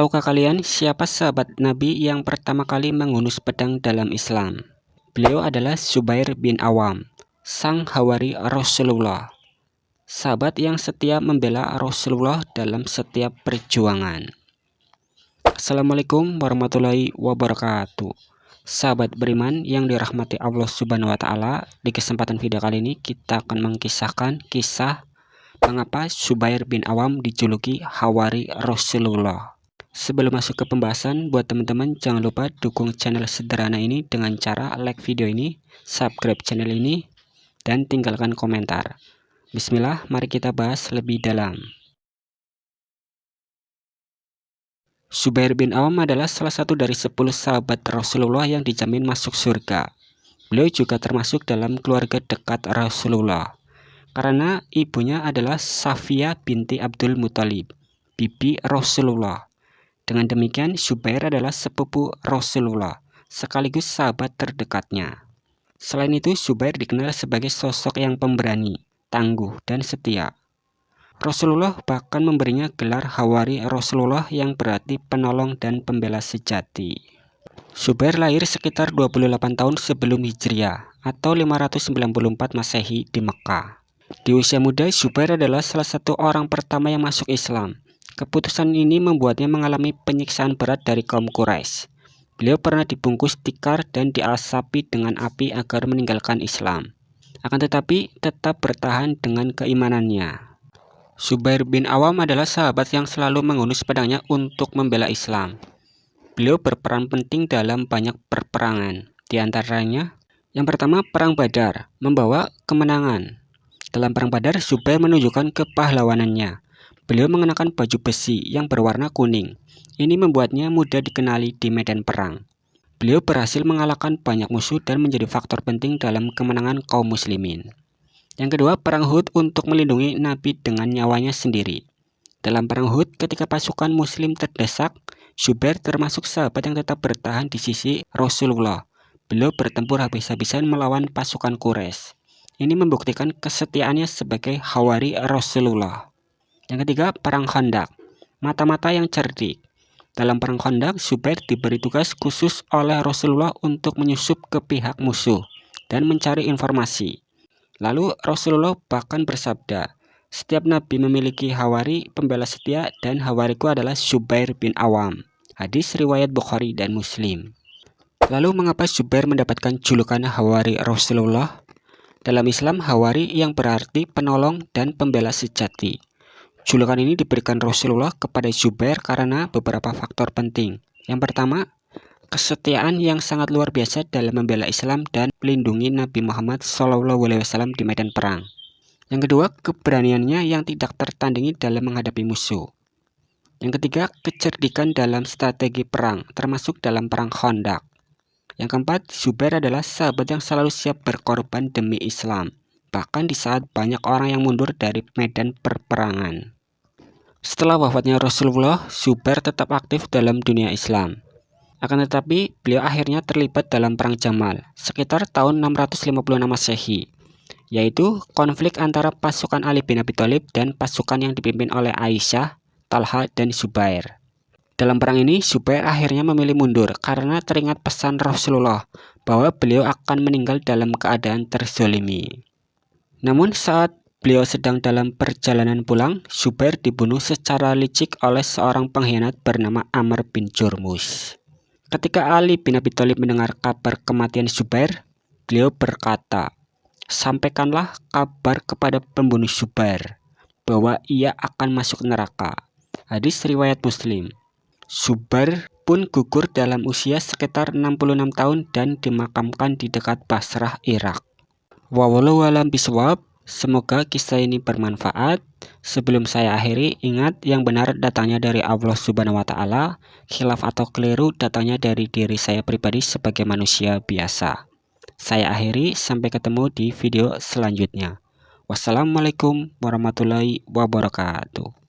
Tahukah kalian siapa sahabat Nabi yang pertama kali menghunus pedang dalam Islam? Beliau adalah Zubair bin Awam, sang hawari Rasulullah. Sahabat yang setia membela Rasulullah dalam setiap perjuangan. Assalamualaikum warahmatullahi wabarakatuh. Sahabat beriman yang dirahmati Allah Subhanahu wa Ta'ala, di kesempatan video kali ini kita akan mengisahkan kisah mengapa Zubair bin Awam dijuluki hawari Rasulullah. Sebelum masuk ke pembahasan, buat teman-teman jangan lupa dukung channel sederhana ini dengan cara like video ini, subscribe channel ini, dan tinggalkan komentar. Bismillah, mari kita bahas lebih dalam. Zubair bin Awam adalah salah satu dari 10 sahabat Rasulullah yang dijamin masuk surga. Beliau juga termasuk dalam keluarga dekat Rasulullah, karena ibunya adalah Safiyah binti Abdul Muthalib, bibi Rasulullah. Dengan demikian, Zubair adalah sepupu Rasulullah, sekaligus sahabat terdekatnya. Selain itu, Zubair dikenal sebagai sosok yang pemberani, tangguh, dan setia. Rasulullah bahkan memberinya gelar hawari Rasulullah yang berarti penolong dan pembela sejati. Zubair lahir sekitar 28 tahun sebelum Hijriah atau 594 Masehi di Mekah. Di usia muda, Zubair adalah salah satu orang pertama yang masuk Islam. Keputusan ini membuatnya mengalami penyiksaan berat dari kaum Quraisy. Beliau pernah dibungkus tikar dan diasapi dengan api agar meninggalkan Islam. Akan tetapi tetap bertahan dengan keimanannya. Zubair bin Awam adalah sahabat yang selalu menghunus pedangnya untuk membela Islam. Beliau berperan penting dalam banyak peperangan. Di antaranya, yang pertama Perang Badar, membawa kemenangan. Dalam Perang Badar, Zubair menunjukkan kepahlawanannya. Beliau mengenakan baju besi yang berwarna kuning. Ini membuatnya mudah dikenali di medan perang. Beliau berhasil mengalahkan banyak musuh dan menjadi faktor penting dalam kemenangan kaum muslimin. Yang kedua, Perang Uhud untuk melindungi Nabi dengan nyawanya sendiri. Dalam Perang Uhud, ketika pasukan muslim terdesak, Zubair termasuk sahabat yang tetap bertahan di sisi Rasulullah. Beliau bertempur habis-habisan melawan pasukan Quraisy. Ini membuktikan kesetiaannya sebagai hawari Rasulullah. Yang ketiga, Perang Khandaq, mata-mata yang cerdik. Dalam Perang Khandaq, Zubair diberi tugas khusus oleh Rasulullah untuk menyusup ke pihak musuh dan mencari informasi. Lalu Rasulullah bahkan bersabda, setiap nabi memiliki hawari pembela setia dan hawariku adalah Zubair bin Awam. Hadis riwayat Bukhari dan Muslim. Lalu mengapa Zubair mendapatkan julukan hawari Rasulullah? Dalam Islam, hawari yang berarti penolong dan pembela sejati. Julukan ini diberikan Rasulullah kepada Zubair karena beberapa faktor penting. Yang pertama, kesetiaan yang sangat luar biasa dalam membela Islam dan melindungi Nabi Muhammad SAW di medan perang. Yang kedua, keberaniannya yang tidak tertandingi dalam menghadapi musuh. Yang ketiga, kecerdikan dalam strategi perang, termasuk dalam Perang Khandaq. Yang keempat, Zubair adalah sahabat yang selalu siap berkorban demi Islam, bahkan di saat banyak orang yang mundur dari medan perperangan. Setelah wafatnya Rasulullah, Zubair tetap aktif dalam dunia Islam. Akan tetapi, beliau akhirnya terlibat dalam Perang Jamal, sekitar tahun 656 Masehi, yaitu konflik antara pasukan Ali bin Abi Thalib dan pasukan yang dipimpin oleh Aisyah, Talha, dan Zubair. Dalam perang ini, Zubair akhirnya memilih mundur karena teringat pesan Rasulullah bahwa beliau akan meninggal dalam keadaan terzolimi. Namun saat beliau sedang dalam perjalanan pulang, Zubair dibunuh secara licik oleh seorang pengkhianat bernama Amr bin Jurmus. Ketika Ali bin Abi Thalib mendengar kabar kematian Zubair, beliau berkata, sampaikanlah kabar kepada pembunuh Zubair bahwa ia akan masuk neraka. Hadis riwayat Muslim. Zubair pun gugur dalam usia sekitar 66 tahun dan dimakamkan di dekat Basrah, Irak. Wallahu a'lam bishawab. Semoga kisah ini bermanfaat. Sebelum saya akhiri, ingat yang benar datangnya dari Allah Subhanahu wa Ta'ala, khilaf atau keliru datangnya dari diri saya pribadi sebagai manusia biasa. Saya akhiri, sampai ketemu di video selanjutnya. Wassalamualaikum warahmatullahi wabarakatuh.